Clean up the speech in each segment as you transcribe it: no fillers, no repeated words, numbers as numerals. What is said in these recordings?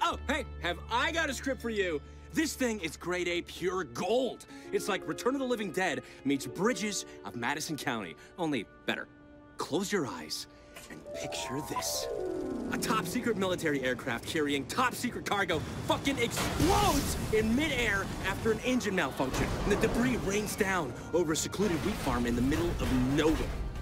Oh, hey, have I got a script for you? This thing is grade A pure gold. It's like Return of the Living Dead meets Bridges of Madison County, only better. Close your eyes and picture this. A top-secret military aircraft carrying top-secret cargo fucking explodes in midair after an engine malfunction. And the debris rains down over a secluded wheat farm in the middle of nowhere.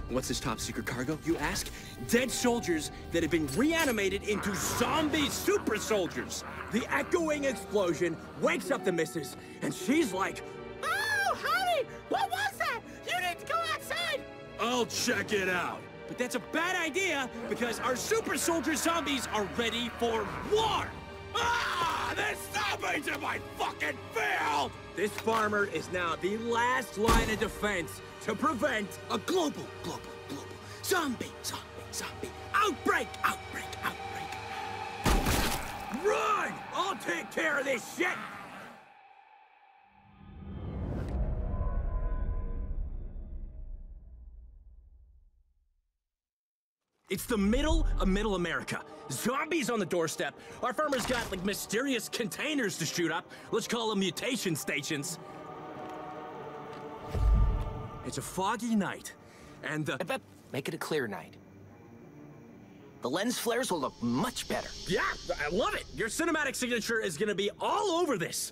What's this top-secret cargo, you ask? Dead soldiers that have been reanimated into zombie super soldiers. The echoing explosion wakes up the missus, and she's like, "Oh, honey, what was that? You need to go outside." I'll check it out. But that's a bad idea, because our super soldier zombies are ready for war. Ah, the zombies in my fucking field! This farmer is now the last line of defense to prevent a global zombie outbreak. Run! I'll take care of this shit! It's the middle of Middle America. Zombies on the doorstep. Our farmer's got, like, mysterious containers to shoot up. Let's call them mutation stations. It's a foggy night, and the... Make it a clear night. The lens flares will look much better. Yeah, I love it. Your cinematic signature is gonna be all over this.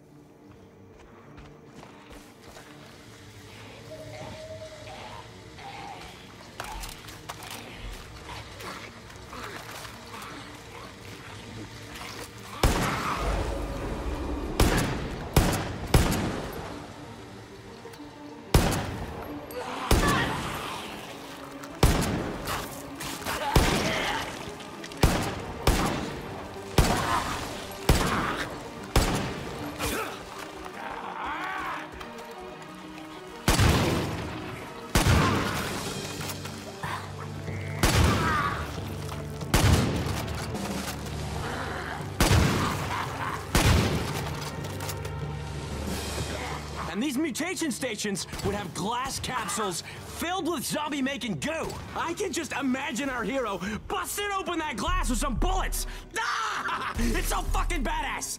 And these mutation stations would have glass capsules filled with zombie-making goo. I can just imagine our hero busting open that glass with some bullets. Ah! It's so fucking badass!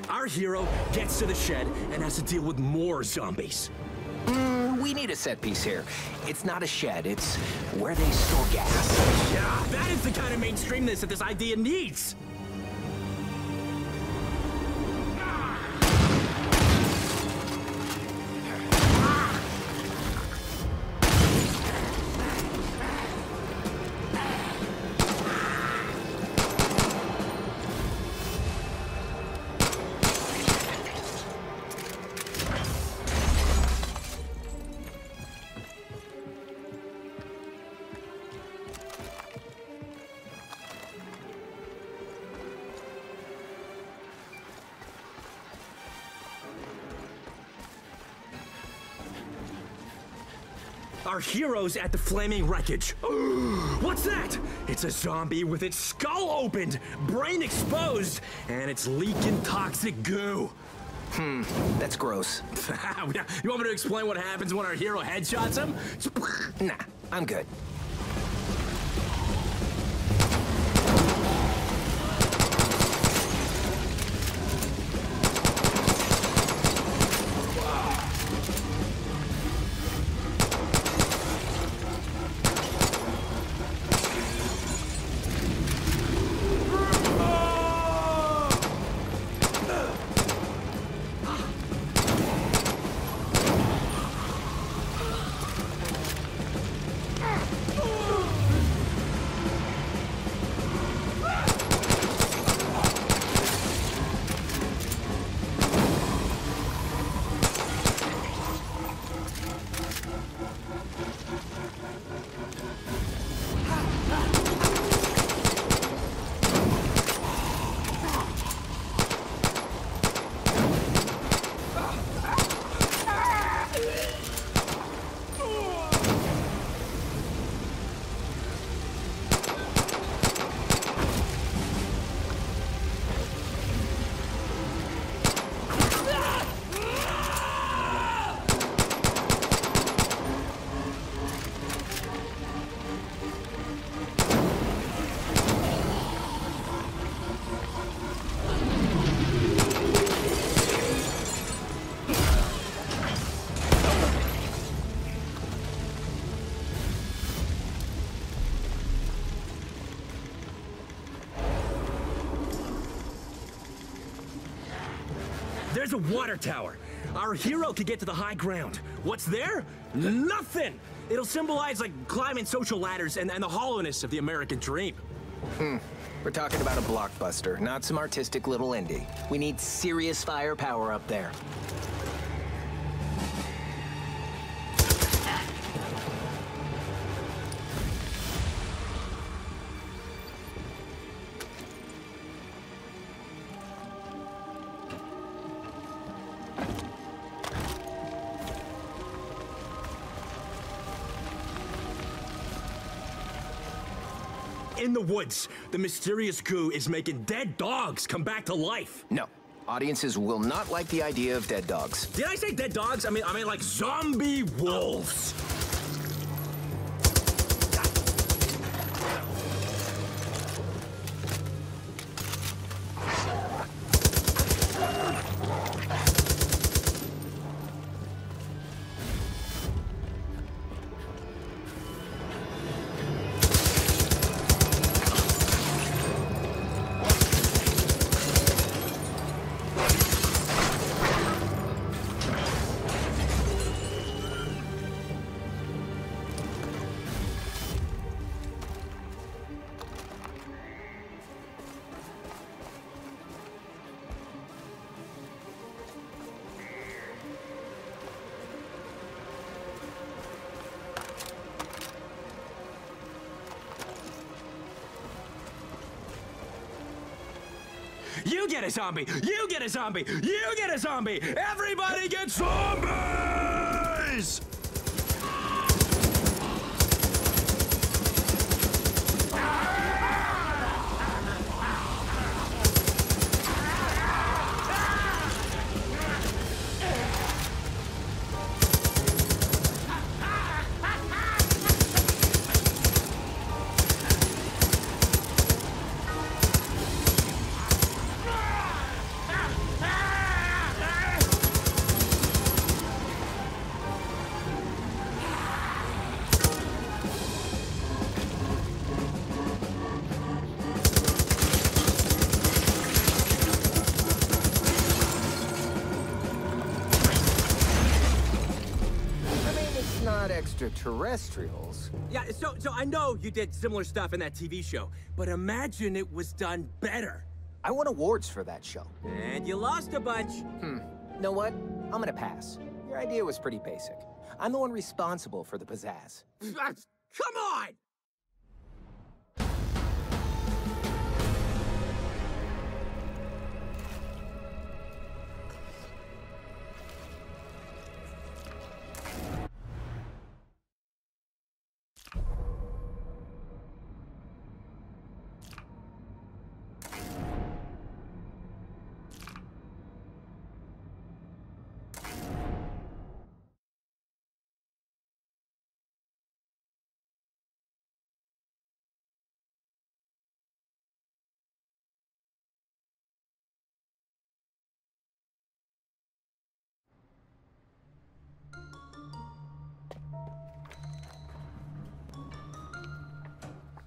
Our hero gets to the shed and has to deal with more zombies. We need a set piece here. It's not a shed, it's where they store gas. Yeah, that is the kind of mainstreamness that this idea needs. Our hero's at the flaming wreckage. What's that? It's a zombie with its skull opened, brain exposed, and it's leaking toxic goo. That's gross. You want me to explain what happens when our hero headshots him? Nah, I'm good. There's a water tower. Our hero could get to the high ground. What's there? Nothing! It'll symbolize, like, climbing social ladders and the hollowness of the American dream. We're talking about a blockbuster, not some artistic little indie. We need serious firepower up there. In the woods, the mysterious goo is making dead dogs come back to life. No. Audiences will not like the idea of dead dogs. Did I say dead dogs? I mean like zombie wolves. You get a zombie! You get a zombie! You get a zombie! Everybody gets zombies! Extraterrestrials. Yeah, so I know you did similar stuff in that TV show, but imagine it was done better. I won awards for that show. And you lost a bunch. Know what? I'm gonna pass. Your idea was pretty basic. I'm the one responsible for the pizzazz. Come on!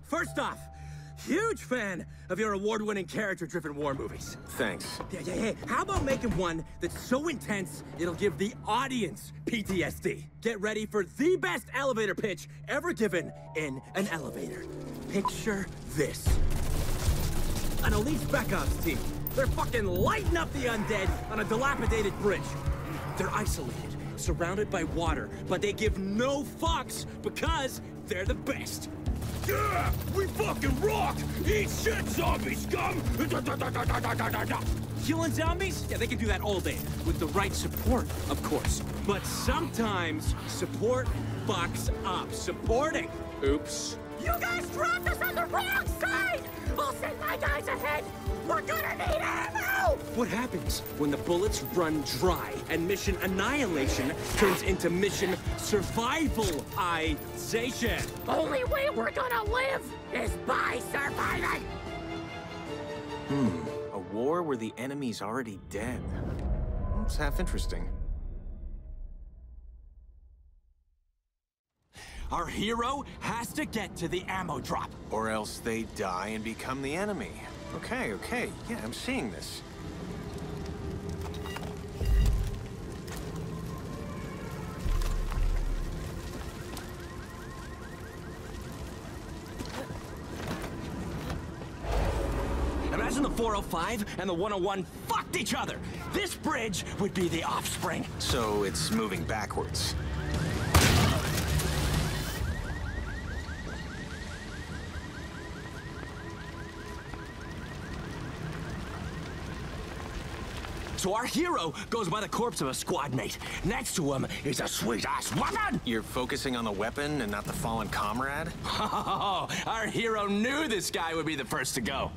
First off, huge fan of your award-winning character-driven war movies. Thanks. Yeah. How about making one that's so intense, it'll give the audience PTSD? Get ready for the best elevator pitch ever given in an elevator. Picture this. An elite spec ops team. They're fucking lighting up the undead on a dilapidated bridge. They're isolated, surrounded by water, but they give no fucks because they're the best. Yeah! We fucking rock! Eat shit, zombie scum! Killing zombies? Yeah, they can do that all day. With the right support, of course. But sometimes, support fucks up. Supporting. Oops. You guys dropped us on the wrong side! I'll send my guys ahead! We're gonna need ammo! What happens when the bullets run dry and mission annihilation turns into mission survivalization? Only way we're gonna live is by surviving! A war where the enemy's already dead. It's half interesting. Our hero has to get to the ammo drop. Or else they die and become the enemy. Okay. Yeah, I'm seeing this. 405 and the 101 fucked each other. This bridge would be the offspring. So it's moving backwards. So our hero goes by the corpse of a squad mate. Next to him is a sweet-ass weapon! You're focusing on the weapon and not the fallen comrade? Oh, our hero knew this guy would be the first to go.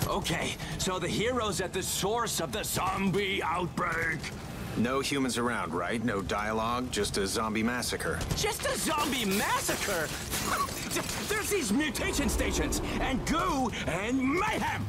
Okay, so the hero's at the source of the zombie outbreak. No humans around, right? No dialogue, just a zombie massacre. Just a zombie massacre? There's these mutation stations, and goo, and mayhem!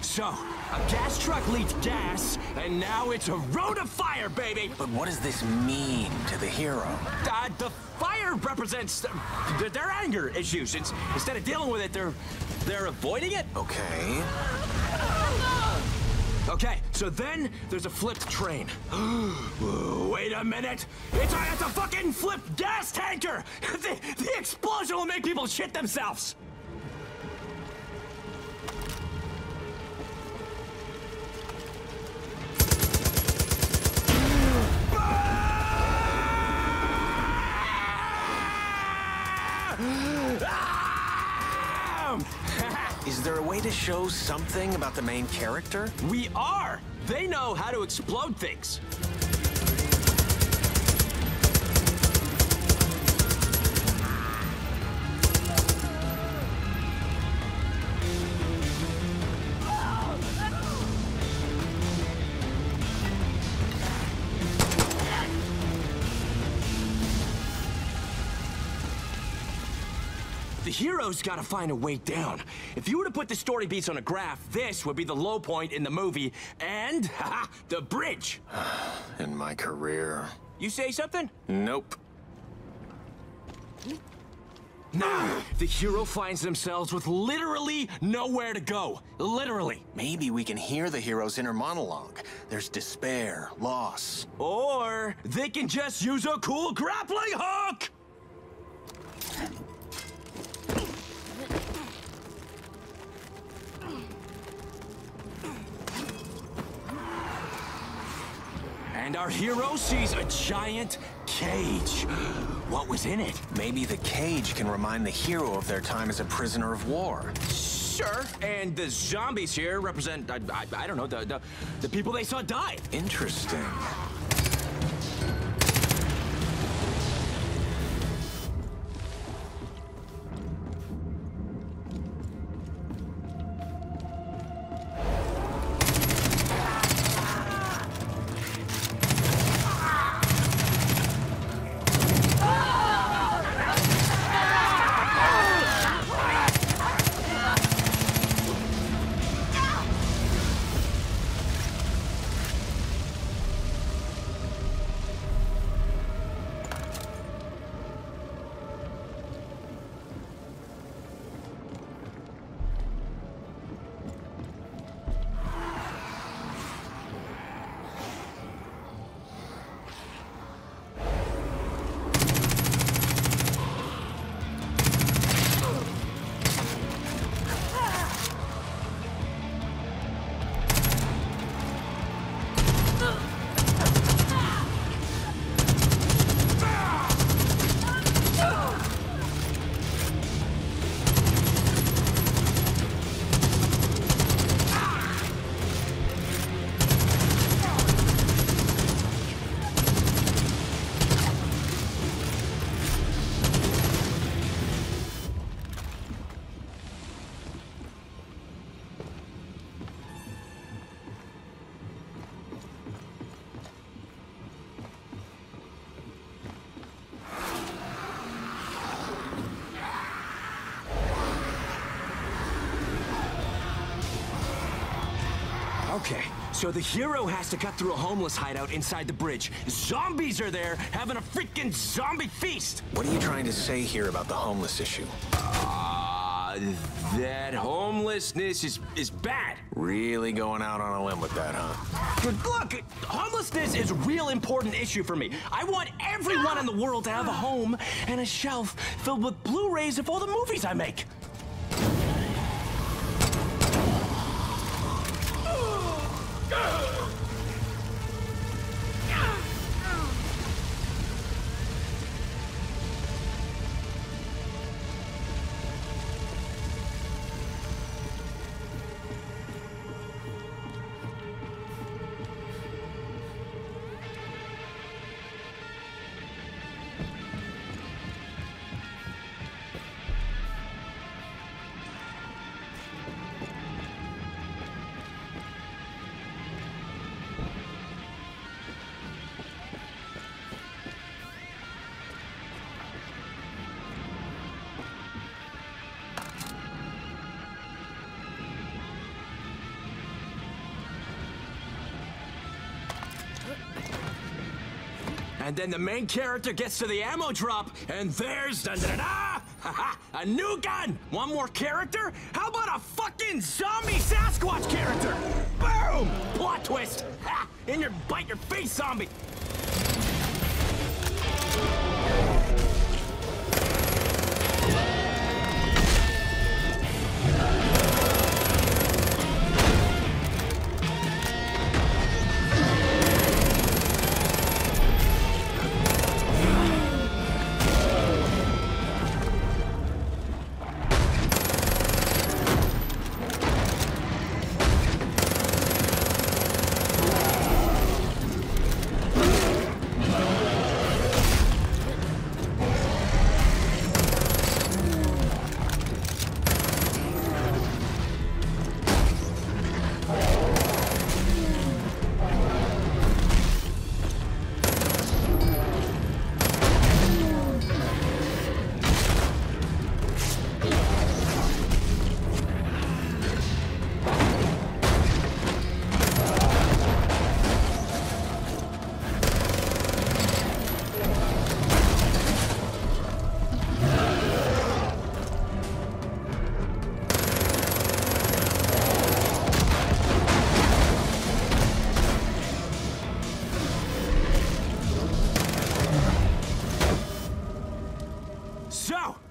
So, a gas truck leaked gas, and now it's a road of fire, baby! But what does this mean to the hero? The fire represents their anger issues. Instead of dealing with it, they're avoiding it. Okay. Okay, so then there's a flipped train. Wait a minute! It's a fucking flipped gas tanker! The explosion will make people shit themselves! Is there a way to show something about the main character? We are! They know how to explode things. The hero's gotta find a way down. If you were to put the story beats on a graph, this would be the low point in the movie, and, haha, the bridge. In my career. You say something? Nope. Now, the hero finds themselves with literally nowhere to go. Literally. Maybe we can hear the hero's inner monologue. There's despair, loss. Or they can just use a cool grappling hook! And our hero sees a giant cage. What was in it? Maybe the cage can remind the hero of their time as a prisoner of war. Sure, and the zombies here represent, I don't know, the people they saw die. Interesting. Okay, so the hero has to cut through a homeless hideout inside the bridge. Zombies are there having a freaking zombie feast! What are you trying to say here about the homeless issue? That homelessness is bad. Really going out on a limb with that, huh? Look, homelessness is a real important issue for me. I want everyone in the world to have a home and a shelf filled with Blu-rays of all the movies I make. And then the main character gets to the ammo drop, and there's a new gun! One more character? How about a fucking zombie Sasquatch character? Boom! Plot twist! Ha! In your bite your face, zombie!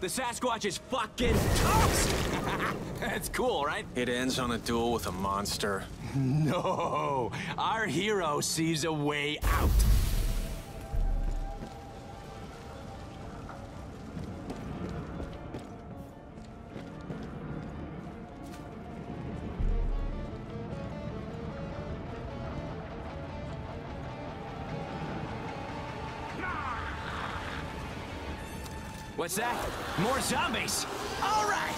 The Sasquatch is fucking toast! That's cool, right? It ends on a duel with a monster. No! Our hero sees a way out. What's that? More zombies! All right!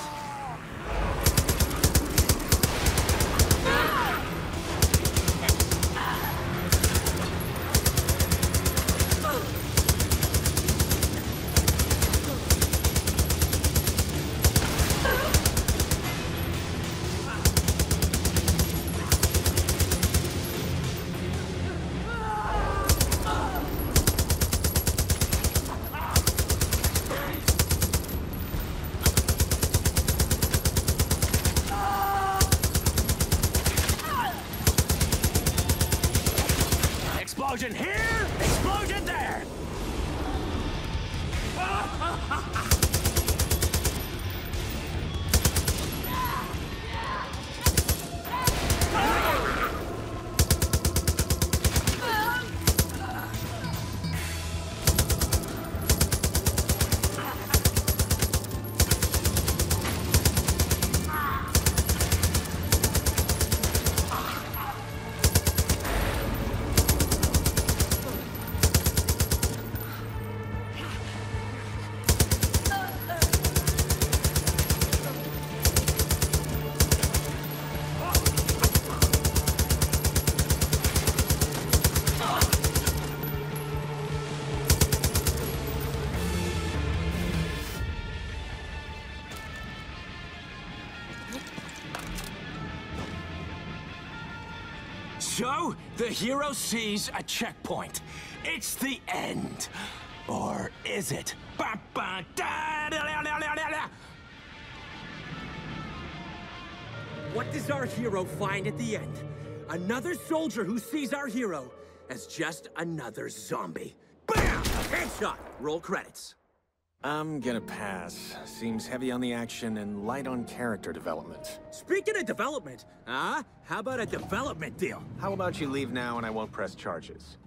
Explosion here! Explosion there! So, the hero sees a checkpoint. It's the end. Or is it? What does our hero find at the end? Another soldier who sees our hero as just another zombie. Bam! Headshot! Roll credits. I'm gonna pass. Seems heavy on the action and light on character development. Speaking of development, how about a development deal? How about you leave now and I won't press charges?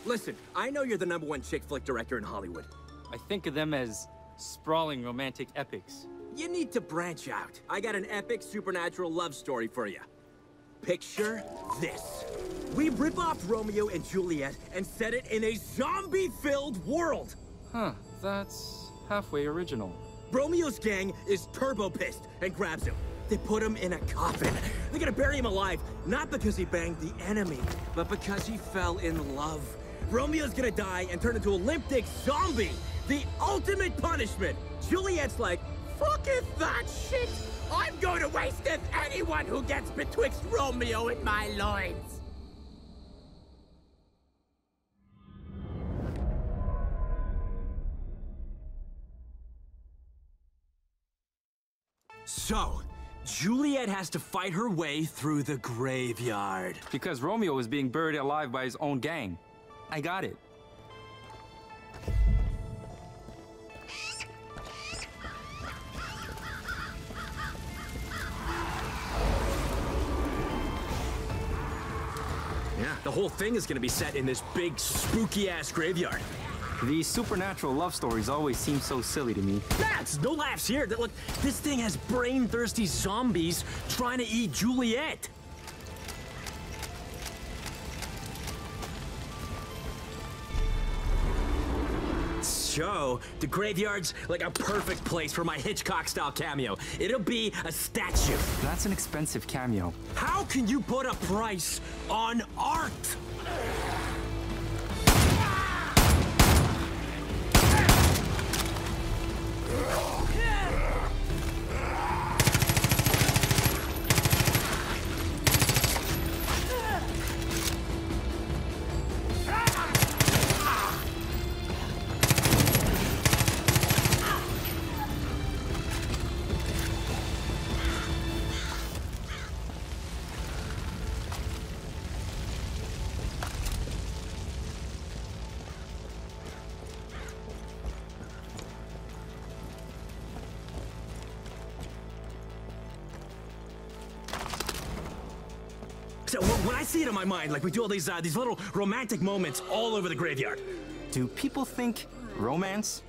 Listen, I know you're the #1 chick flick director in Hollywood. I think of them as sprawling romantic epics. You need to branch out. I got an epic supernatural love story for you. Picture this. We rip off Romeo and Juliet and set it in a zombie-filled world. Huh, that's halfway original. Romeo's gang is turbo pissed and grabs him. They put him in a coffin. They're gonna bury him alive, not because he banged the enemy, but because he fell in love. Romeo's gonna die and turn into a limp dick zombie. The ultimate punishment. Juliet's like, Fucketh that shit! I'm going to wasteth anyone who gets betwixt Romeo and my loins! So, Juliet has to fight her way through the graveyard. Because Romeo was being buried alive by his own gang. I got it. Yeah, the whole thing is gonna be set in this big, spooky-ass graveyard. These supernatural love stories always seem so silly to me. That's no laughs here. Look, this thing has brain-thirsty zombies trying to eat Juliet. So, the graveyard's like a perfect place for my Hitchcock-style cameo. It'll be a statue. That's an expensive cameo. How can you put a price on art? So when I see it in my mind, like we do all these little romantic moments all over the graveyard. Do people think romance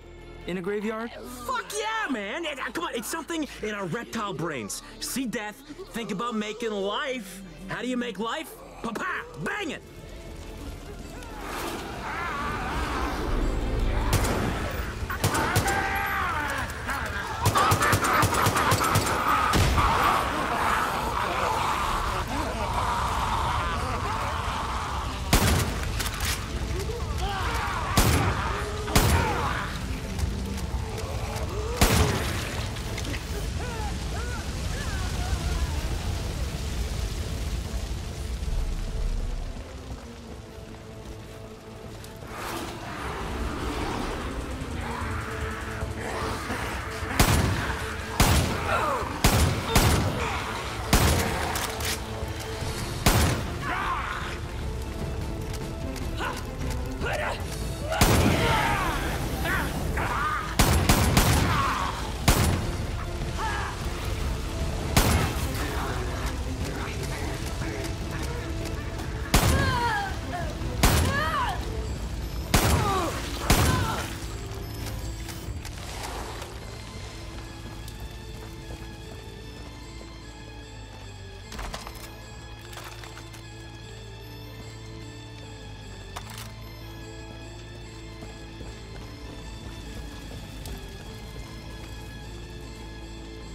in a graveyard? Fuck yeah, man! Come on, it's something in our reptile brains. See death, think about making life. How do you make life? Pa-pa! Bang it!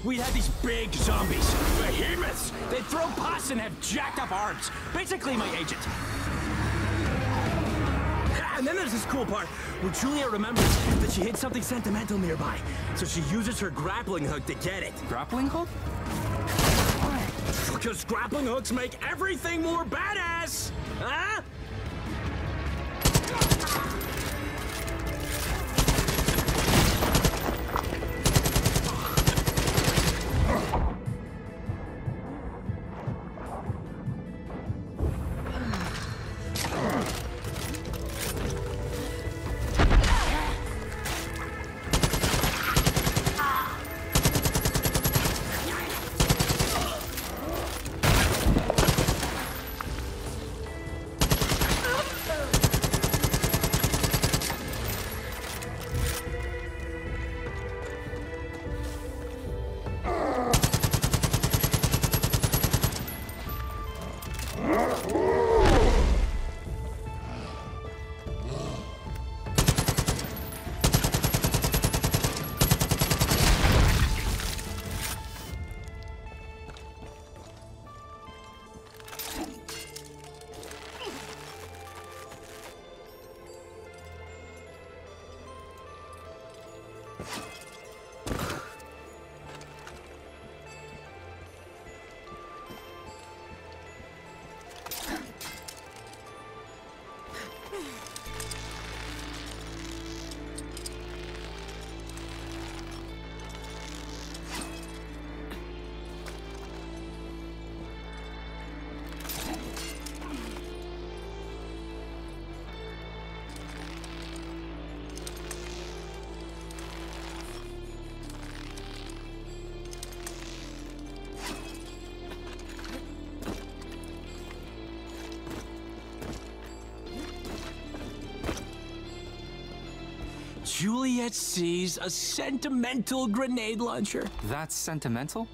we had these big zombies, behemoths. They throw pus and have jacked up arms. Basically my agent. And then there's this cool part where Juliet remembers that she hid something sentimental nearby. So she uses her grappling hook to get it. Grappling hook? Because grappling hooks make everything more badass! Huh? Juliet sees a sentimental grenade launcher. That's sentimental?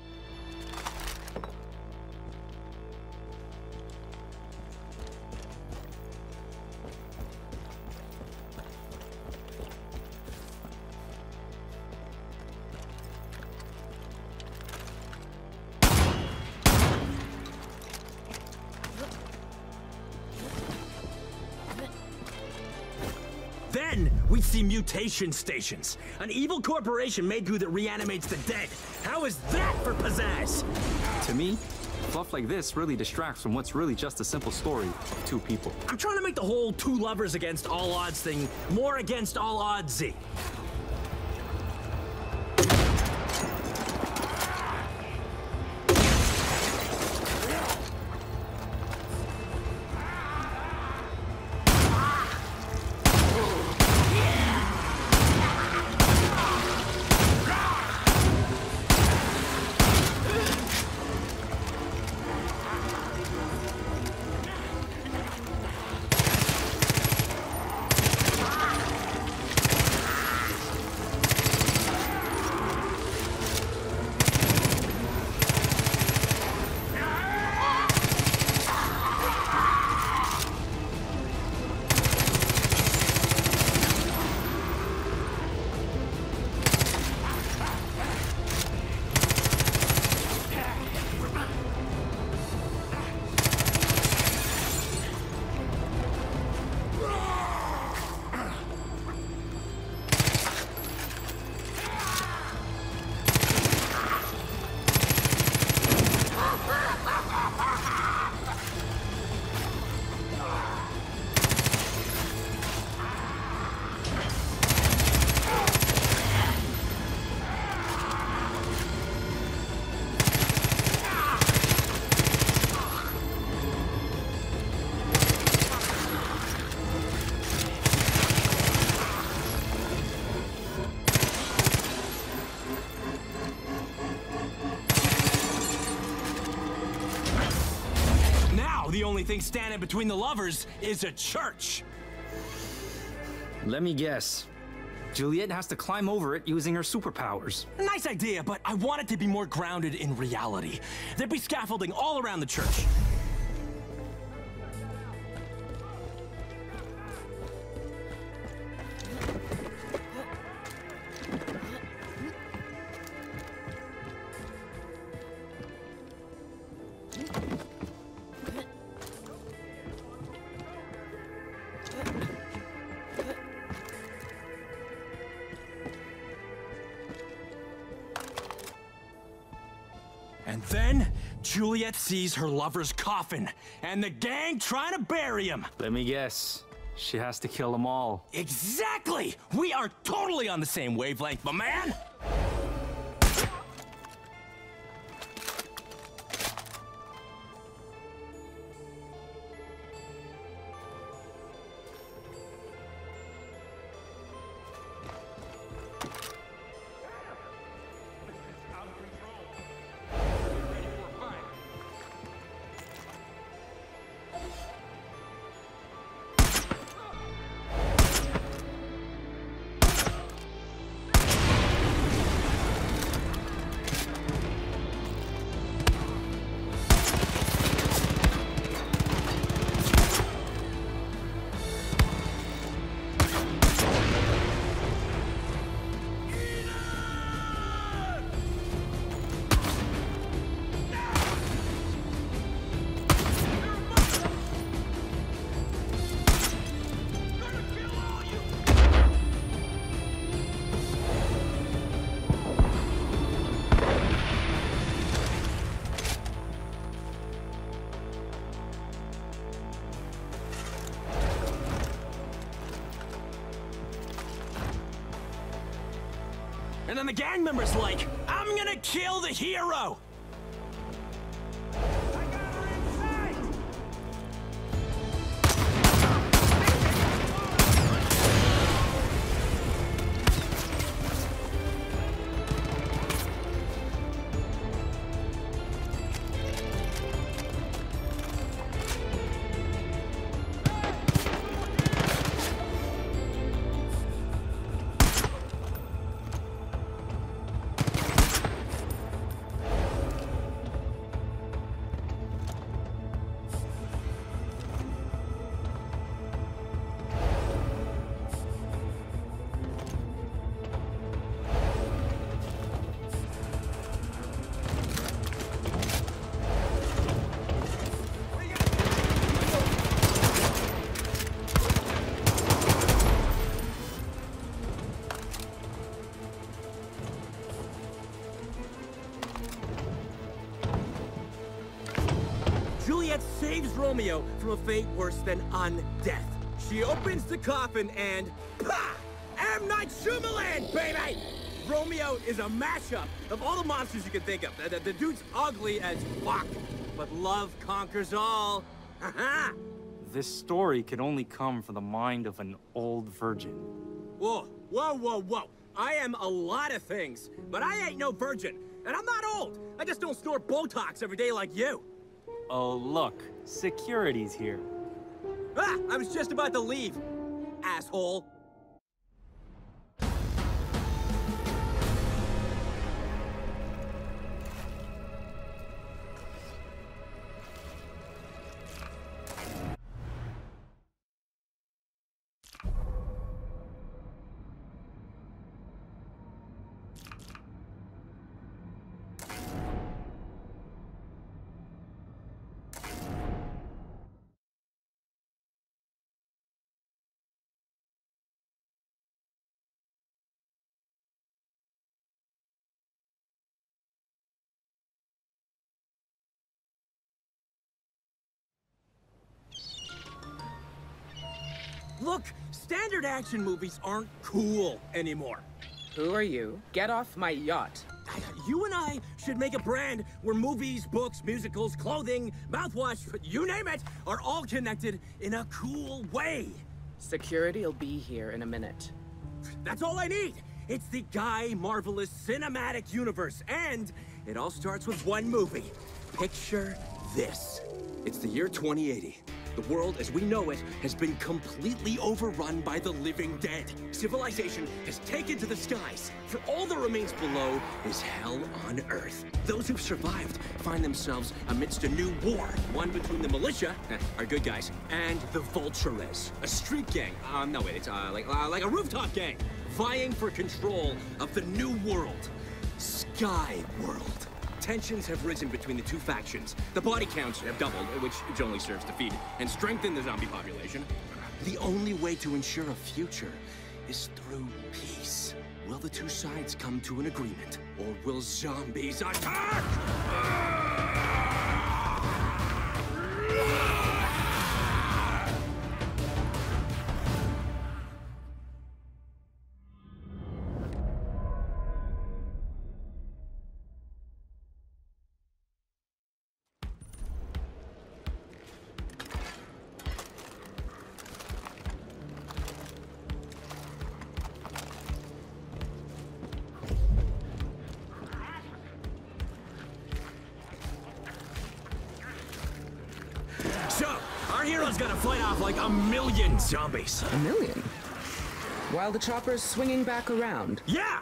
Then we see mutation stations. An evil corporation made goo that reanimates the dead. How is that for pizzazz? To me, fluff like this really distracts from what's really just a simple story of two people. I'm trying to make the whole two lovers against all odds thing more against all oddsy. The only thing standing between the lovers is a church. Let me guess. Juliet has to climb over it using her superpowers. Nice idea, but I want it to be more grounded in reality. There'd be scaffolding all around the church. And then Juliet sees her lover's coffin, and the gang trying to bury him. Let me guess. She has to kill them all. Exactly! We are totally on the same wavelength, my man! And then the gang member's like, I'm gonna kill the hero! Juliet saves Romeo from a fate worse than undeath. She opens the coffin and... Pah! M. Night Shyamalan, baby! Romeo is a mashup of all the monsters you can think of. The dude's ugly as fuck, but love conquers all. Ha-ha! This story could only come from the mind of an old virgin. Whoa, whoa, whoa, whoa. I am a lot of things, but I ain't no virgin. And I'm not old. I just don't snort Botox every day like you. Oh, look. Security's here. Ah, I was just about to leave, asshole. Look, standard action movies aren't cool anymore. Who are you? Get off my yacht. You and I should make a brand where movies, books, musicals, clothing, mouthwash, you name it, are all connected in a cool way. Security'll be here in a minute. That's all I need. It's the Guy Marvelous Cinematic Universe, and it all starts with one movie. Picture this. It's the year 2080. The world as we know it has been completely overrun by the living dead. Civilization has taken to the skies. For all that remains below is hell on Earth. Those who've survived find themselves amidst a new war. One between the militia, our good guys, and the Vultures, a street gang. No wait, it's like a rooftop gang, vying for control of the new world, Sky World. Tensions have risen between the two factions. The body counts have doubled, which only serves to feed and strengthen the zombie population. The only way to ensure a future is through peace. Will the two sides come to an agreement, or will zombies attack? fight off like a million zombies. A million? While the chopper's swinging back around. Yeah!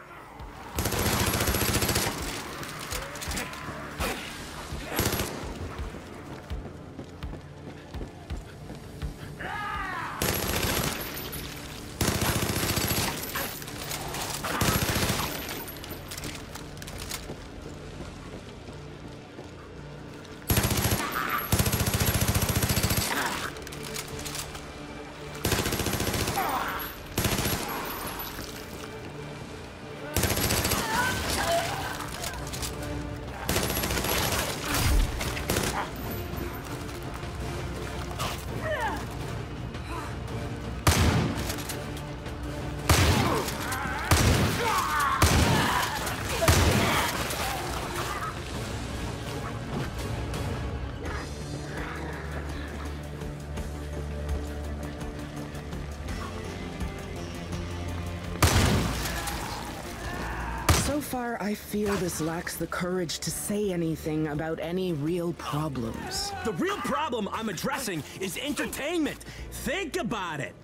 So far, I feel this lacks the courage to say anything about any real problems. The real problem I'm addressing is entertainment. Think about it.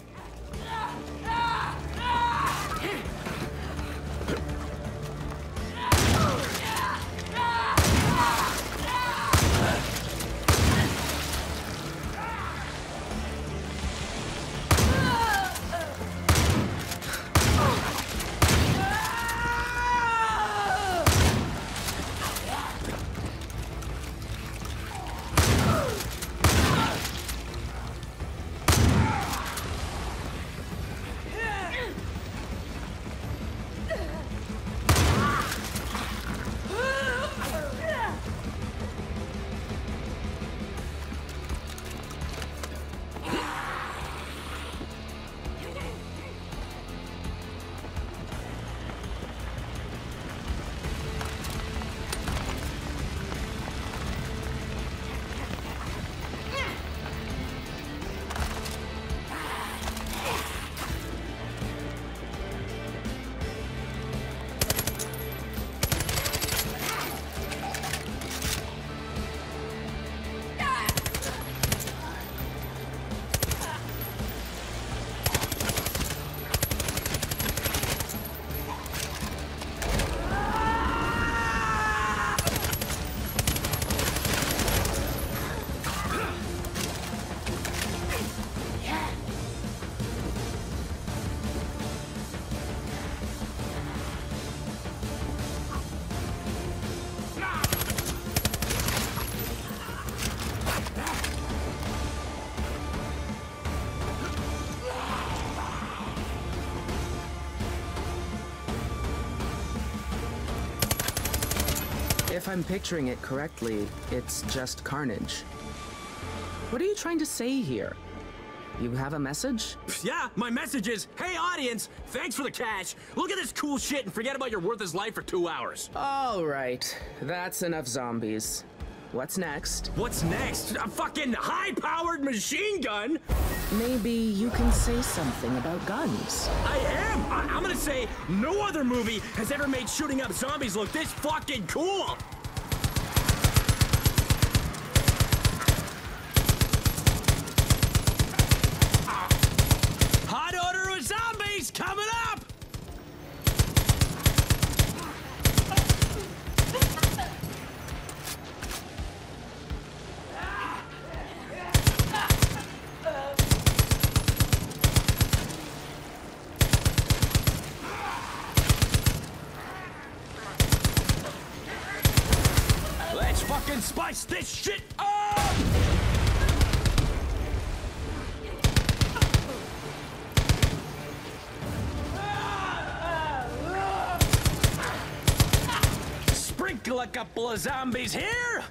If I'm picturing it correctly, it's just carnage. What are you trying to say here? You have a message? Yeah, my message is, hey audience, thanks for the cash. Look at this cool shit and forget about your worthless life for 2 hours. All right, that's enough zombies. What's next? What's next? A fucking high-powered machine gun? Maybe you can say something about guns. I am! I'm gonna say no other movie has ever made shooting up zombies look this fucking cool! Hot odor of zombies coming up! Let's fucking spice this shit up! Sprinkle a couple of zombies here!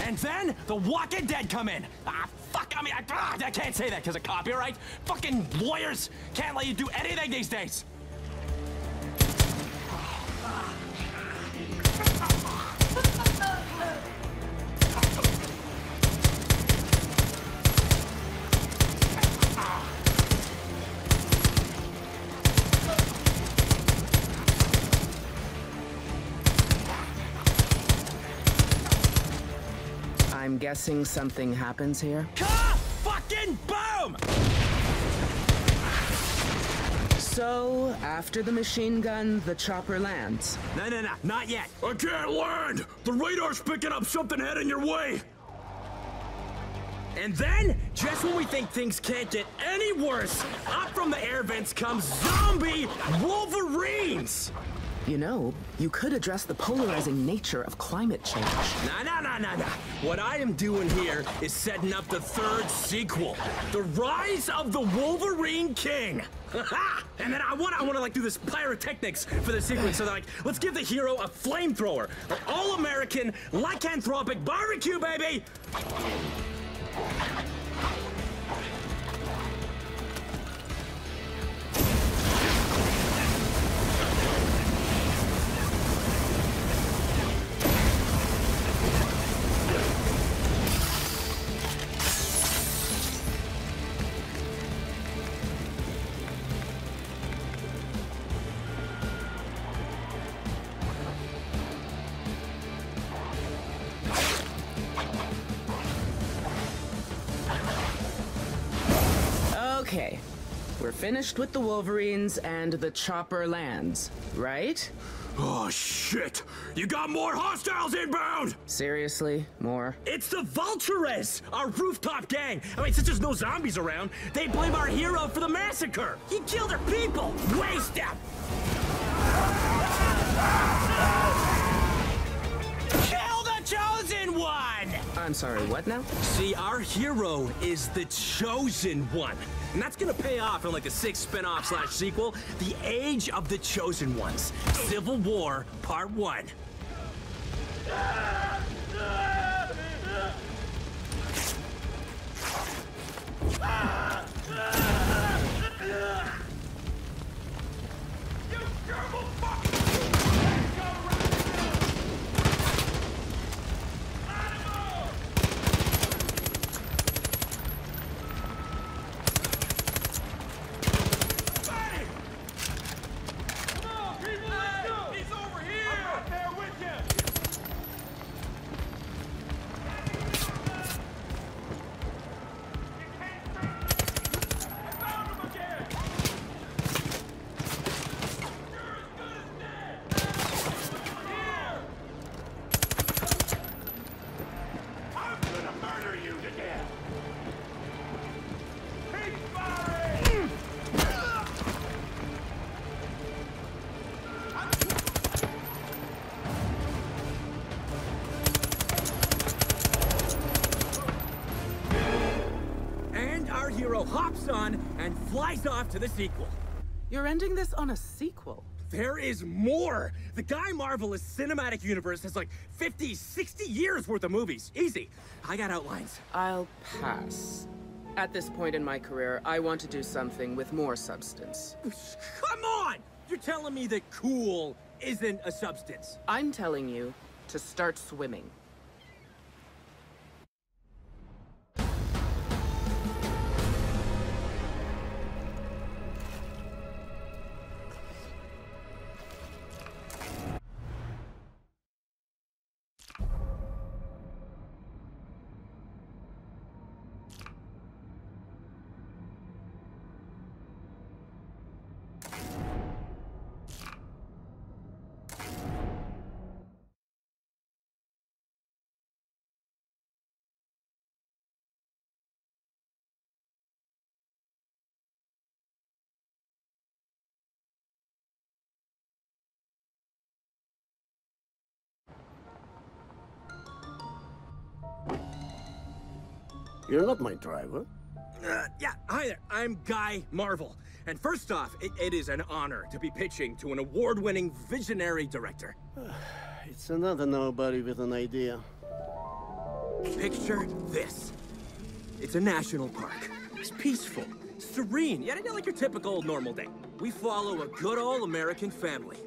And then the Walking Dead come in. Ah, fuck, I mean, I can't say that because of copyright. Fucking lawyers can't let you do anything these days. guessing something happens here? Fucking boom! So, after the machine gun, the chopper lands. No, not yet. I can't land! The radar's picking up something heading your way! And then, just when we think things can't get any worse, up from the air vents comes zombie Wolverines! You know, you could address the polarizing nature of climate change. Nah. What I am doing here is setting up the third sequel, The Rise of the Wolverine King. And then I wanna like do this pyrotechnics for the sequence. So like, let's give the hero a flamethrower, an all-American lycanthropic barbecue, baby. Okay, we're finished with the Wolverines and the chopper lands, right? Oh, shit! You got more hostiles inbound! Seriously? More? It's the Vultures! Our rooftop gang! I mean, since there's no zombies around, they blame our hero for the massacre! He killed our people! Waste them! Kill the Chosen One! I'm sorry, what now? See, our hero is the Chosen One. And that's gonna pay off in like a 6 spin-off / sequel, The Age of the Chosen Ones, Civil War Part 1. You terrible fucking... Hops on and flies off to the sequel. You're ending this on a sequel. There is more! The Guy Marvelous cinematic universe has like 50, 60 years worth of movies. Easy. I got outlines. I'll pass. At this point in my career, I want to do something with more substance. Come on! You're telling me that cool isn't a substance. I'm telling you to start swimming. You're not my driver. Yeah, hi there. I'm Guy Marvel. And first off, it is an honor to be pitching to an award-winning visionary director. It's another nobody with an idea. Picture this. It's a national park. It's peaceful, serene, yet not like your typical normal day. We follow a good old American family.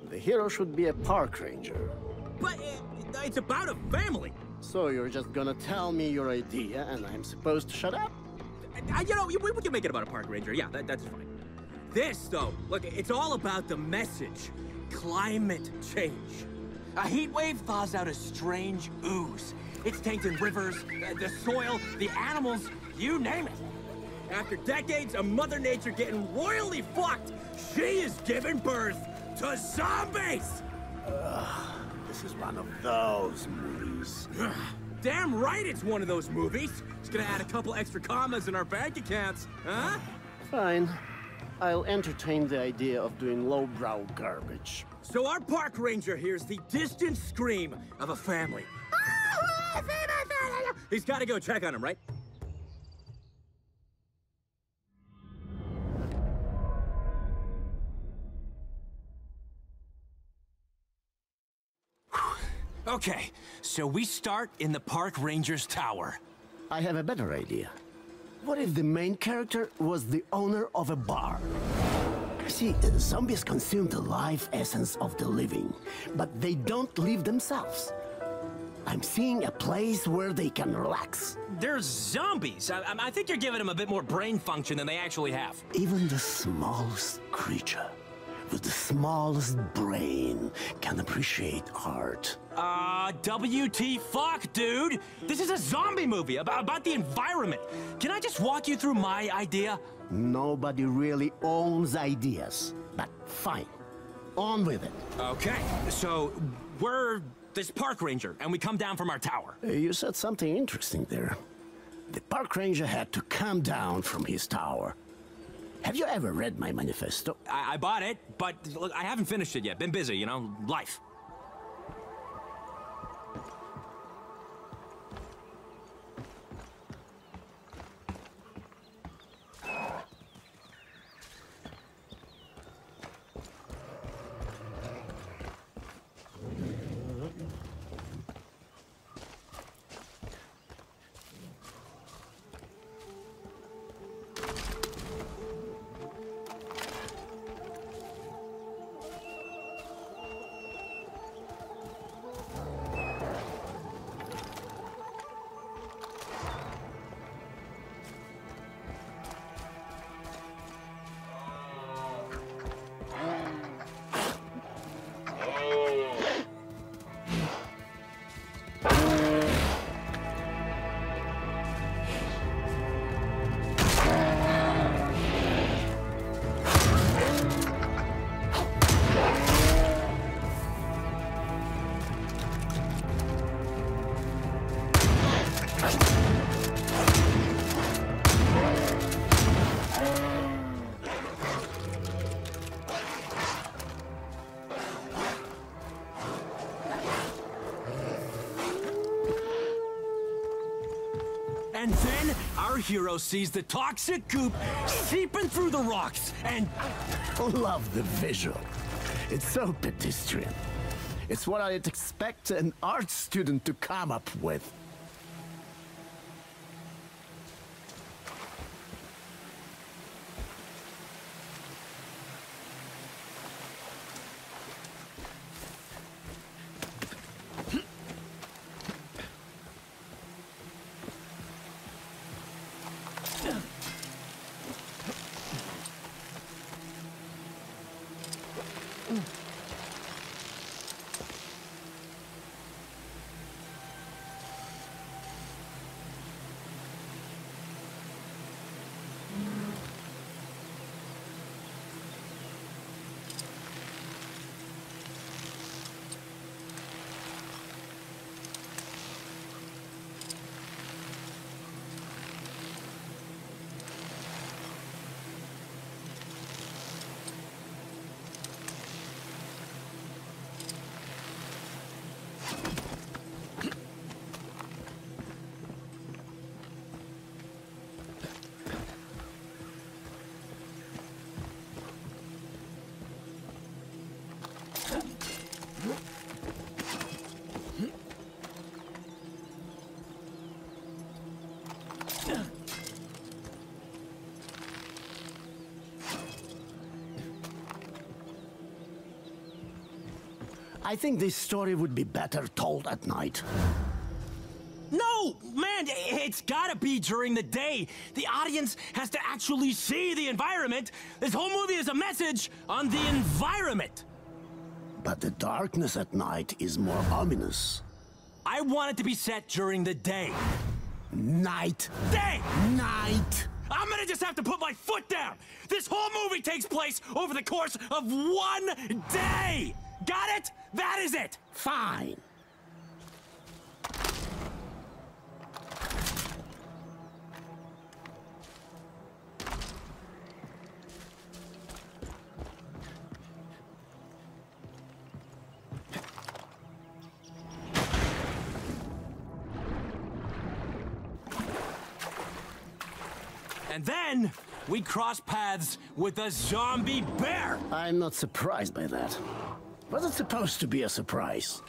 The hero should be a park ranger. But it's about a family. So you're just gonna tell me your idea and I'm supposed to shut up? You know, we can make it about a park ranger. Yeah, that's fine. This, though, look, it's all about the message. Climate change. A heat wave thaws out a strange ooze. It's tanked in rivers, the soil, the animals, you name it. After decades of Mother Nature getting royally fucked, she is giving birth to zombies! This is one of those movies. Damn right it's one of those movies. It's gonna add a couple extra commas in our bank accounts, huh? Fine. I'll entertain the idea of doing lowbrow garbage. So our park ranger hears the distant scream of a family. He's gotta go check on him, right? Okay, so we start in the park ranger's tower. I have a better idea. What if the main character was the owner of a bar? See, zombies consume the life essence of the living, but they don't live themselves. I'm seeing a place where they can relax. They're zombies. I think you're giving them a bit more brain function than they actually have. Even the smallest creature with the smallest brain can appreciate art. WT fuck, dude! This is a zombie movie about the environment. Can I just walk you through my idea? Nobody really owns ideas, but fine. On with it. Okay, so we're this park ranger, and we come down from our tower. You said something interesting there. The park ranger had to come down from his tower. Have you ever read my manifesto? I bought it, but look, I haven't finished it yet. Been busy, you know, life. And then our hero sees the toxic goop seeping through the rocks and... Love the visual. It's so pedestrian. It's what I'd expect an art student to come up with. I think this story would be better told at night. No, man, it's gotta be during the day. The audience has to actually see the environment. This whole movie is a message on the environment. But the darkness at night is more ominous. I want it to be set during the day. Night. Day! Night! I'm gonna just have to put my foot down! This whole movie takes place over the course of one day! Got it? That is it! Fine. And then, we cross paths with a zombie bear! I'm not surprised by that. Was it supposed to be a surprise?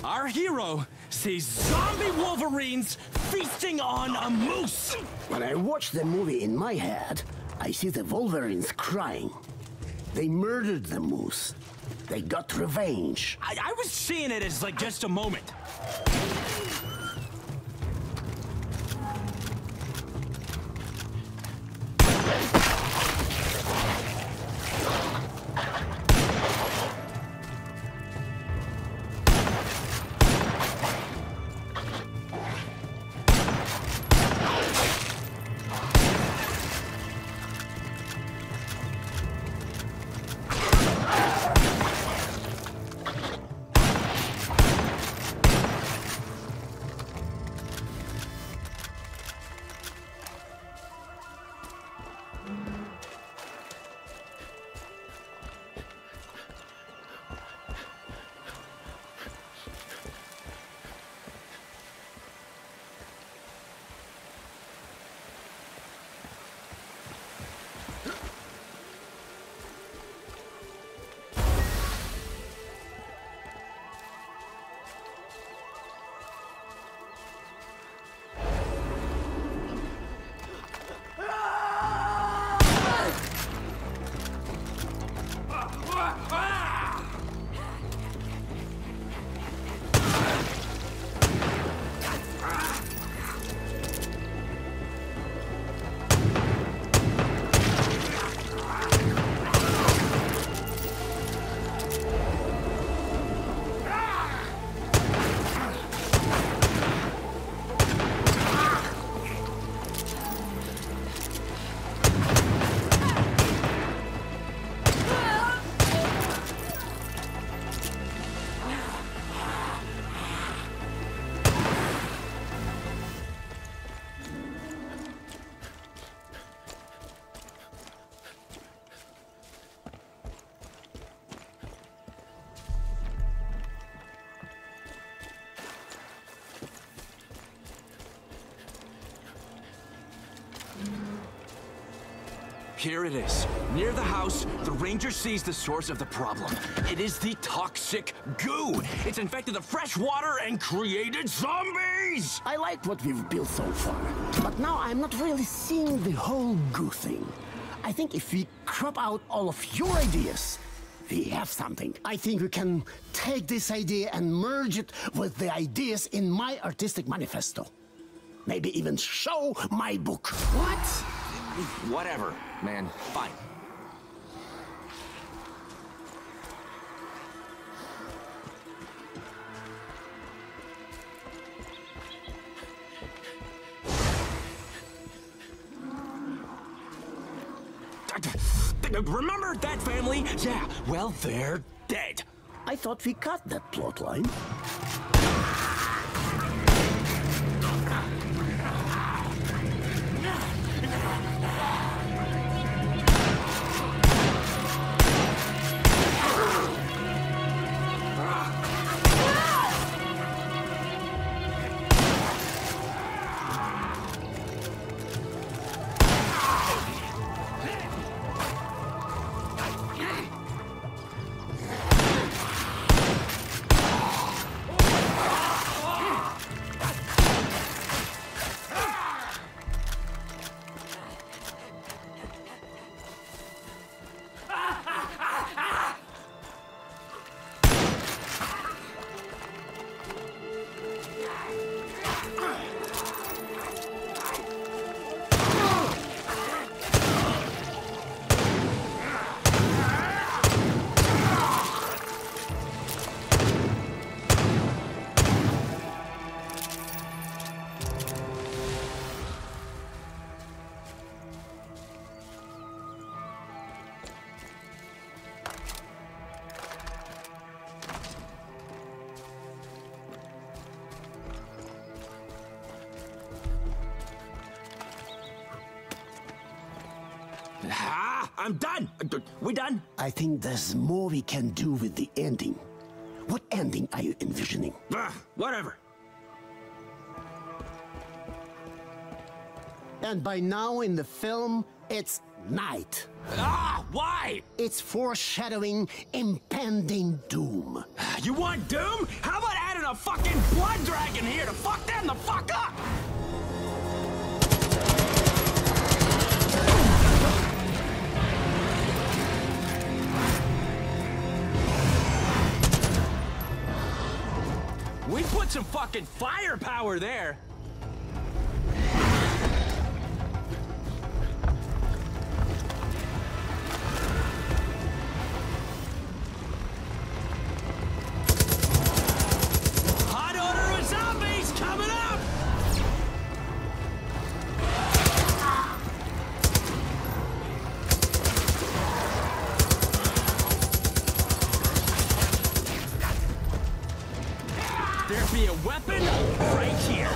Our hero sees zombie wolverines feasting on a moose! When I watch the movie in my head, I see the Wolverines crying. They murdered the moose. They got revenge. I was seeing it as like just a moment. Here it is. Near the house, the ranger sees the source of the problem. It is the toxic goo. It's infected the fresh water and created zombies! I like what we've built so far, but now I'm not really seeing the whole goo thing. I think if we crop out all of your ideas, we have something. I think we can take this idea and merge it with the ideas in my artistic manifesto. Maybe even show my book. What? Whatever, man. Fine. Remember that family? Yeah, well, they're dead. I thought we cut that plotline. I'm done. We done? I think there's more we can do with the ending. What ending are you envisioning? Whatever. And by now in the film, it's night. Why? It's foreshadowing impending doom. You want doom? How about adding a fucking blood dragon here to fuck them the fuck up? We put some fucking firepower there. Hot odor of zombies coming up! There'd be a weapon right here.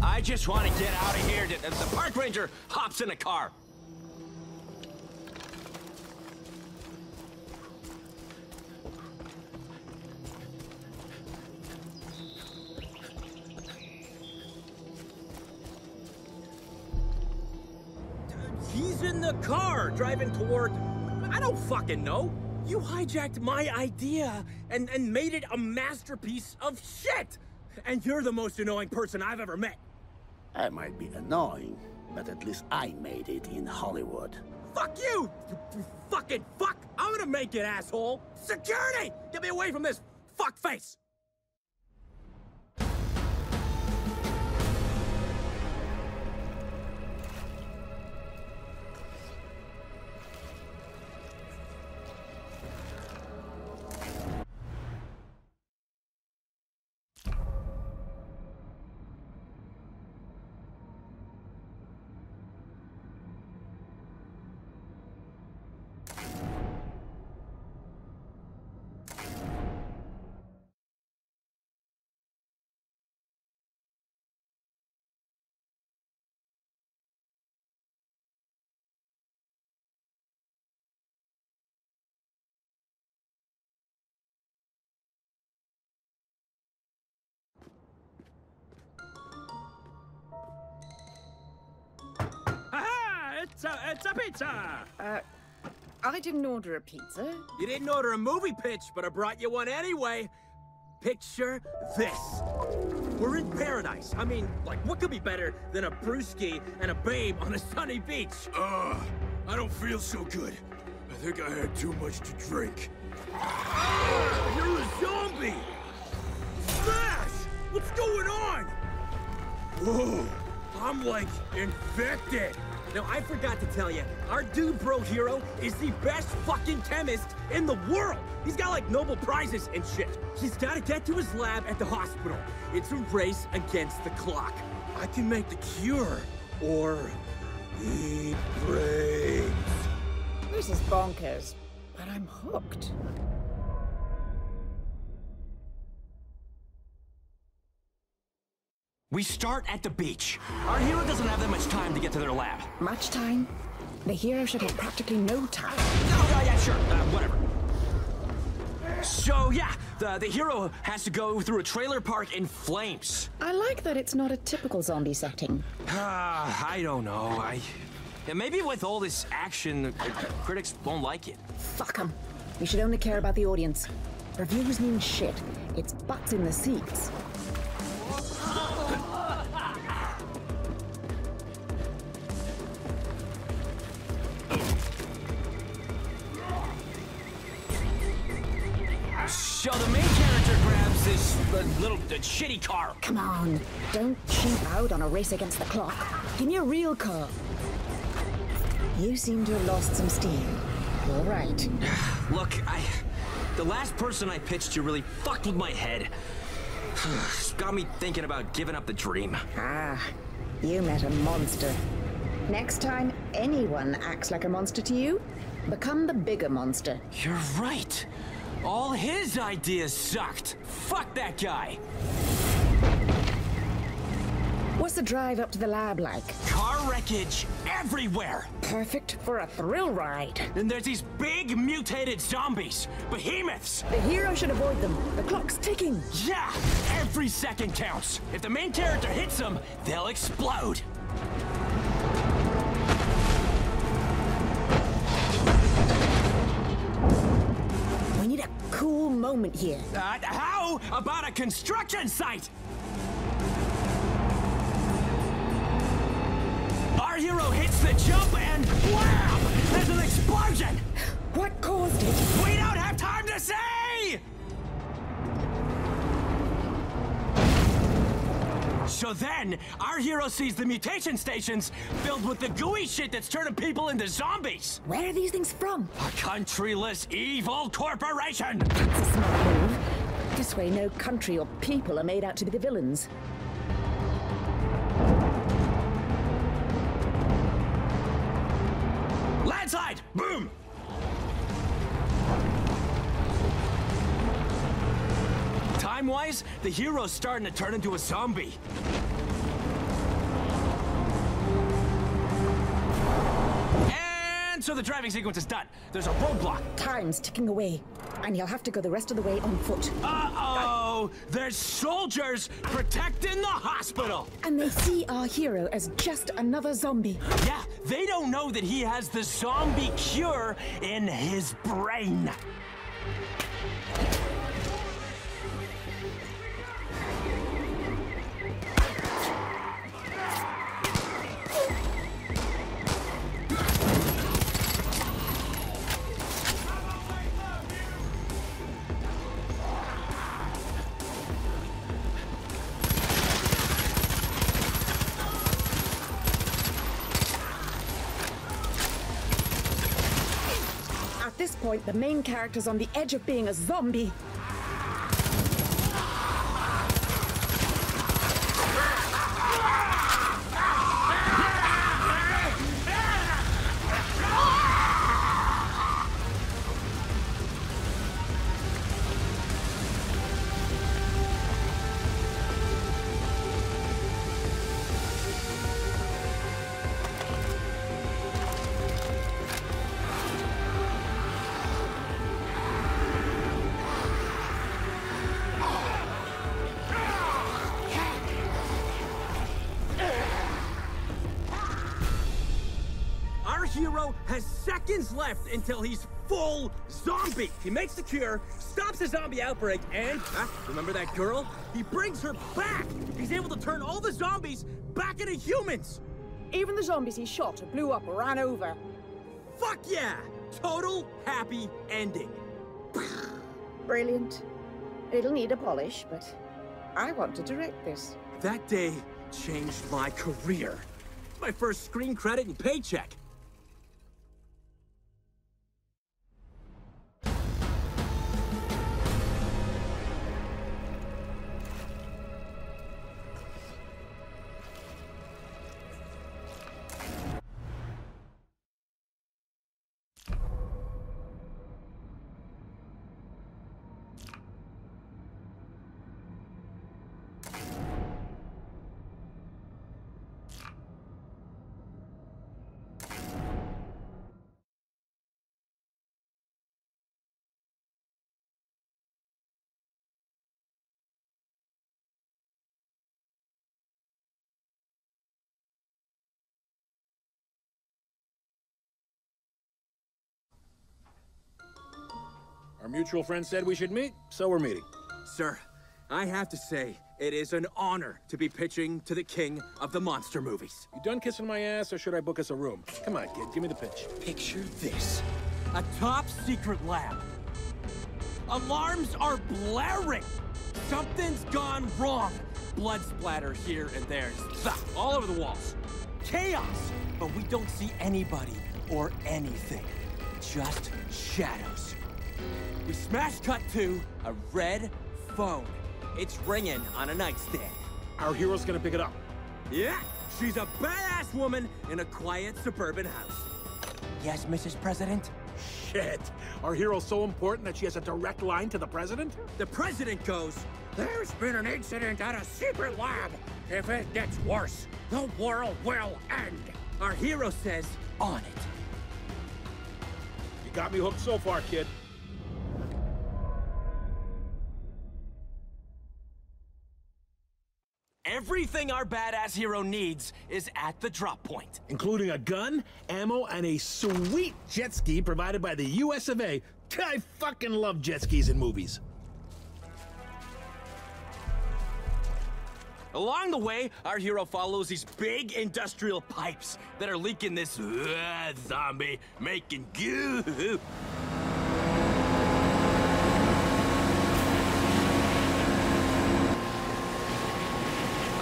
I just want to get out of here. The park ranger hops in a car. He's in the car, driving toward... I don't fucking know. You hijacked my idea and made it a masterpiece of shit. And you're the most annoying person I've ever met. I might be annoying, but at least I made it in Hollywood. Fuck you! You fucking fuck! I'm gonna make it, asshole! Security! Get me away from this fuck face! It's a pizza! I didn't order a pizza. You didn't order a movie pitch, but I brought you one anyway. Picture this. We're in paradise. I mean, like, what could be better than a brewski and a babe on a sunny beach? I don't feel so good. I think I had too much to drink. You're a zombie! Smash! What's going on? Whoa, I'm like infected. Now, I forgot to tell you, our dude bro hero is the best fucking chemist in the world. He's got like Nobel Prizes and shit. He's got to get to his lab at the hospital. It's a race against the clock. I can make the cure, or eat brains. This is bonkers, but I'm hooked. We start at the beach. Our hero doesn't have that much time to get to their lab. Much time? The hero should have practically no time. Oh, yeah, sure. Whatever. So, yeah, the hero has to go through a trailer park in flames. I like that it's not a typical zombie setting. I don't know. Yeah, maybe with all this action, the critics won't like it. Fuck 'em. We should only care about the audience. Reviews mean shit. It's butts in the seats. So the main character grabs this little shitty car. Come on, don't cheap out on a race against the clock. Give me a real car. You seem to have lost some steam. All right. Look, the last person I pitched to really fucked with my head. It's got me thinking about giving up the dream. Ah, you met a monster. Next time anyone acts like a monster to you, become the bigger monster. You're right. All his ideas sucked. Fuck that guy. What's the drive up to the lab like? Car wreckage everywhere. Perfect for a thrill ride. And there's these big mutated zombies, behemoths. The hero should avoid them. The clock's ticking. Yeah, every second counts. If the main character hits them, they'll explode. We need a cool moment here. How about a construction site? Our hero hits the jump and wham! There's an explosion! What caused it? We don't have time to say! So then, our hero sees the mutation stations filled with the gooey shit that's turning people into zombies. Where are these things from? A countryless evil corporation! That's a smart move. This way, no country or people are made out to be the villains. Landslide! Boom! Time-wise, the hero's starting to turn into a zombie. And so the driving sequence is done. There's a roadblock. Time's ticking away, and you'll have to go the rest of the way on foot. Uh-oh! There's soldiers protecting the hospital! And they see our hero as just another zombie. Yeah, they don't know that he has the zombie cure in his brain. At this point, the main character's on the edge of being a zombie. hero has seconds left until he's full zombie. He makes the cure, stops the zombie outbreak, and, remember that girl? He brings her back. He's able to turn all the zombies back into humans. Even the zombies he shot or blew up or ran over. Fuck yeah! Total happy ending. Brilliant. It'll need a polish, but I want to direct this. That day changed my career. My first screen credit and paycheck. Our mutual friend said we should meet, so we're meeting. Sir, I have to say, it is an honor to be pitching to the king of the monster movies. You done kissing my ass, or should I book us a room? Come on, kid, give me the pitch. Picture this. A top secret lab. Alarms are blaring. Something's gone wrong. Blood splatter here and there. All over the walls. Chaos. But we don't see anybody or anything. Just shadows. We smash cut to a red phone. It's ringing on a nightstand. Our hero's gonna pick it up. Yeah, she's a badass woman in a quiet suburban house. Yes, Mrs. President? Shit. Our hero's so important that she has a direct line to the president? The president goes, "There's been an incident at a secret lab. If it gets worse, the world will end." Our hero says, "On it." You got me hooked so far, kid. Everything our badass hero needs is at the drop point. Including a gun, ammo, and a sweet jet ski provided by the US of A. I fucking love jet skis in movies. Along the way, our hero follows these big industrial pipes that are leaking this zombie making goo.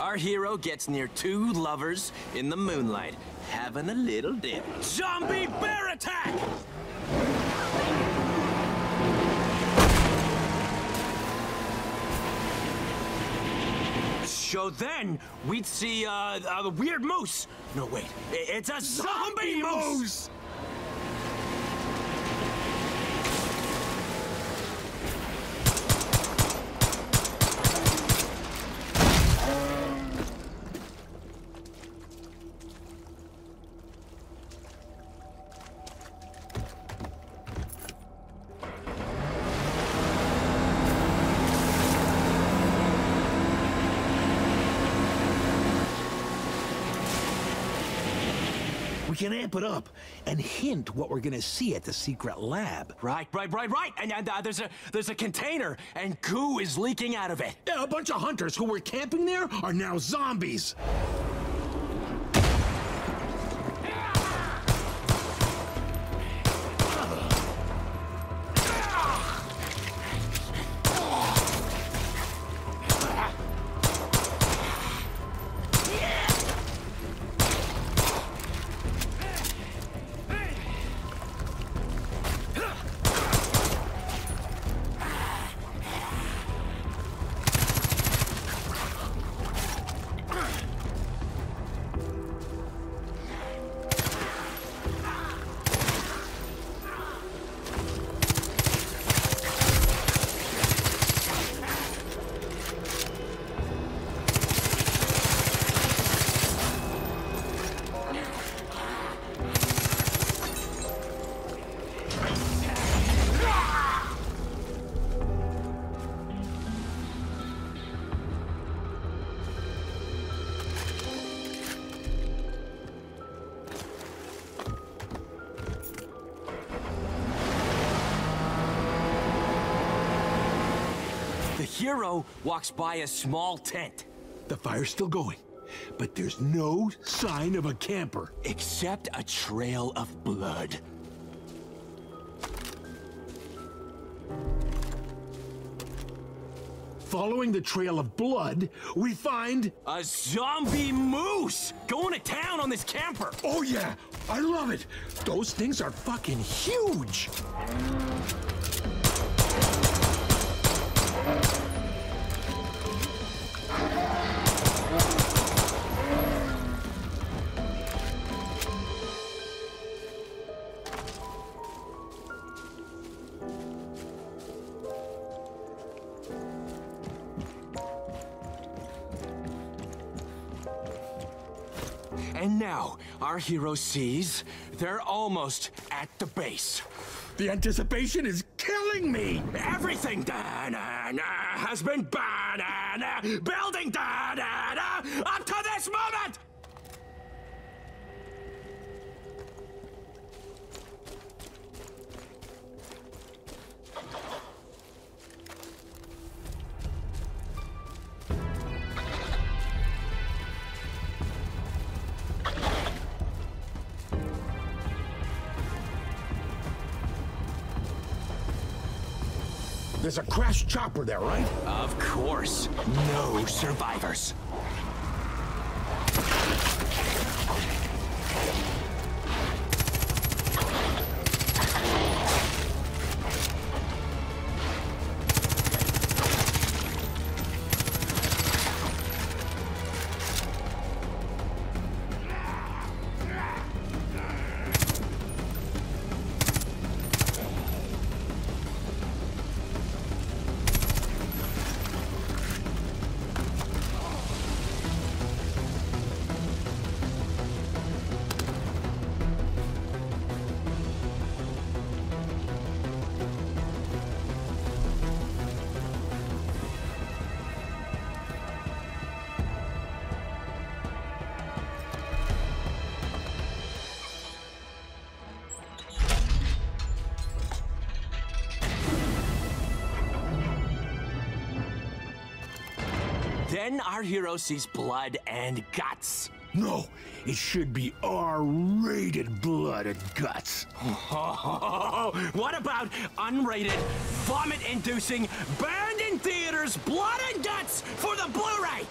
Our hero gets near two lovers in the moonlight, having a little dip. Zombie bear attack! So then, we'd see, the weird moose. No, wait, it's a zombie moose! We can amp it up and hint what we're gonna see at the secret lab. Right. And there's a container, and goo is leaking out of it. Yeah, a bunch of hunters who were camping there are now zombies. hero walks by a small tent. The fire's still going, but there's no sign of a camper. Except a trail of blood. Following the trail of blood, we find... a zombie moose going to town on this camper. Oh yeah, I love it. Those things are fucking huge. And now, our hero sees they're almost at the base. The anticipation is killing me! Everything has been building up to this moment! There's a crashed chopper there, right? Of course. No survivors. Then our hero sees blood and guts. No, it should be R-rated blood and guts. What about unrated, vomit-inducing, banned in theaters, blood and guts for the Blu-ray?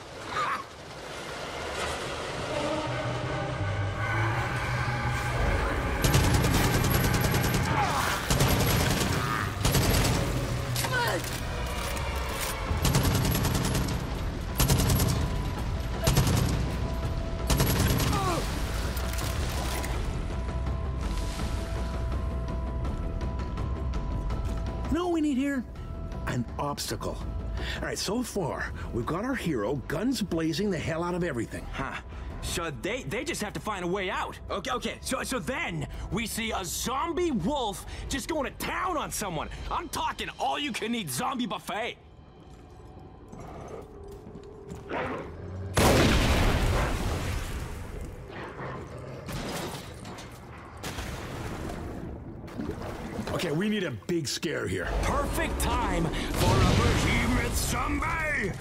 Know what we need here? An obstacle. All right, so far, we've got our hero, guns blazing the hell out of everything. Huh. So they just have to find a way out. Okay. So then we see a zombie wolf just going to town on someone. I'm talking all-you-can-eat zombie buffet. Okay, we need a big scare here. Perfect time for a behemoth zombie!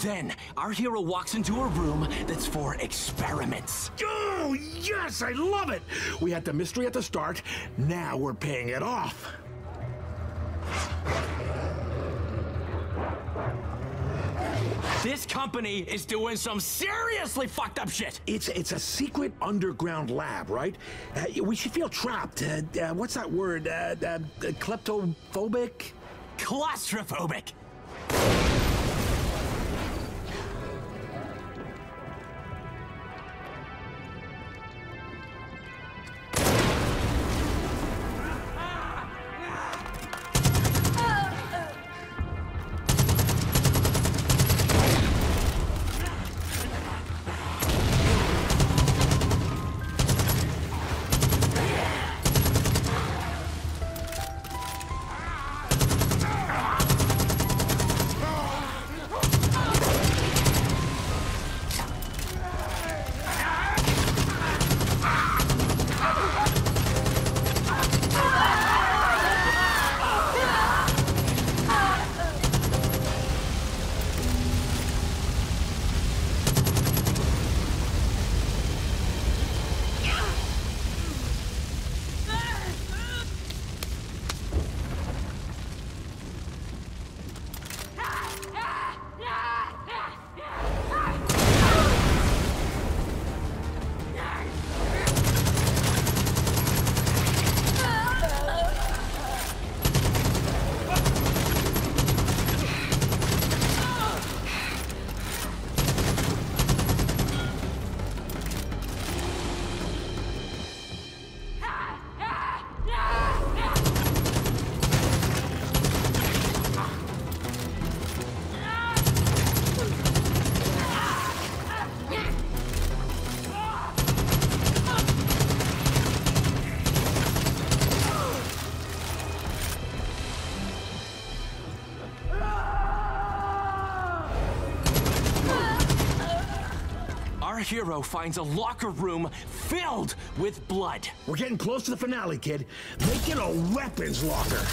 Then, our hero walks into a room that's for experiments. Oh, yes, I love it! We had the mystery at the start, now we're paying it off. This company is doing some seriously fucked up shit. It's a secret underground lab, right? We should feel trapped. What's that word? Kleptophobic? Claustrophobic. Our hero finds a locker room filled with blood. We're getting close to the finale, kid. Make it a weapons locker.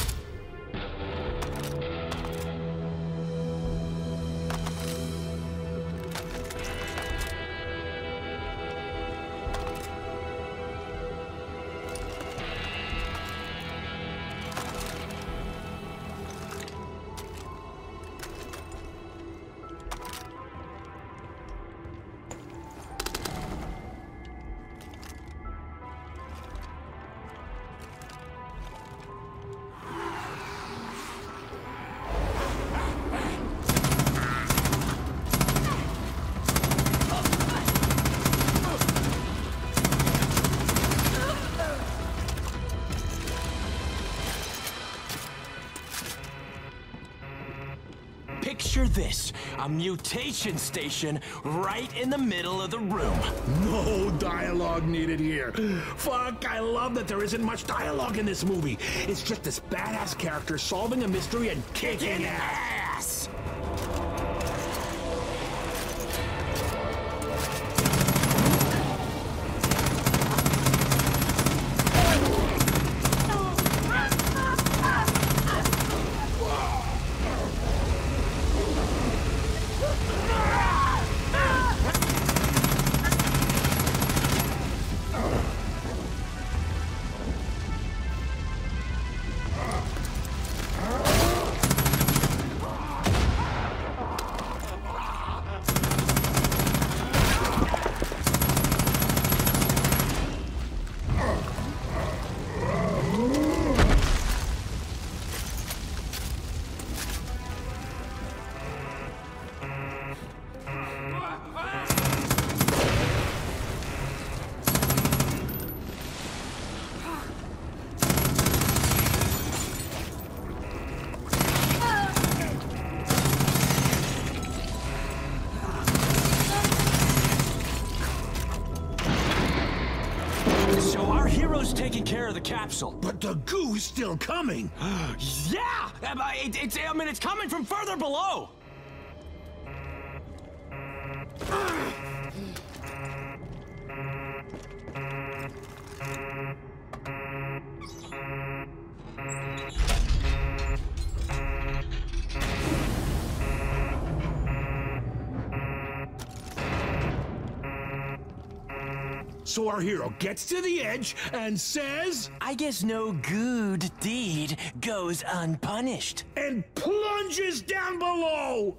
Picture this, a mutation station right in the middle of the room. No dialogue needed here. Fuck, I love that there isn't much dialogue in this movie. It's just this badass character solving a mystery and kicking ass. Taking care of the capsule. But the goo's still coming. Yeah! I mean, it's coming from further below. So our hero gets to the edge and says, I guess no good deed goes unpunished. And plunges down below!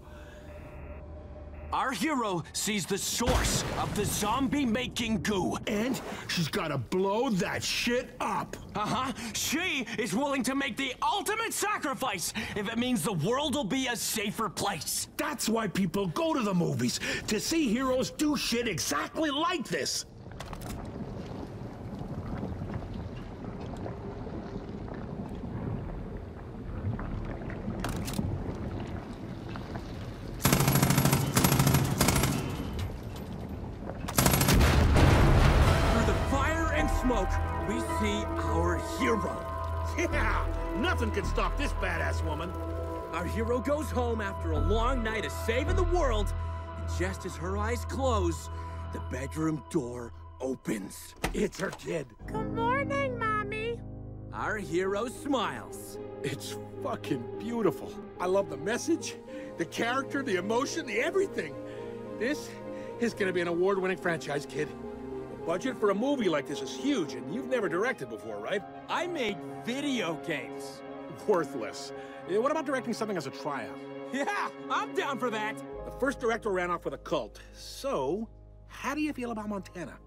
Our hero sees the source of the zombie-making goo. And she's gotta blow that shit up. Uh-huh. She is willing to make the ultimate sacrifice if it means the world will be a safer place. That's why people go to the movies, to see heroes do shit exactly like this. Smoke, we see our hero. Yeah, nothing can stop this badass woman. Our hero goes home after a long night of saving the world, and just as her eyes close, the bedroom door opens. It's her kid. Good morning, Mommy. Our hero smiles. It's fucking beautiful. I love the message, the character, the emotion, the everything. This is gonna be an award-winning franchise, kid. Budget for a movie like this is huge, and you've never directed before, right? I made video games. Worthless. What about directing something as a tryout? Yeah, I'm down for that. The first director ran off with a cult. So, how do you feel about Montana?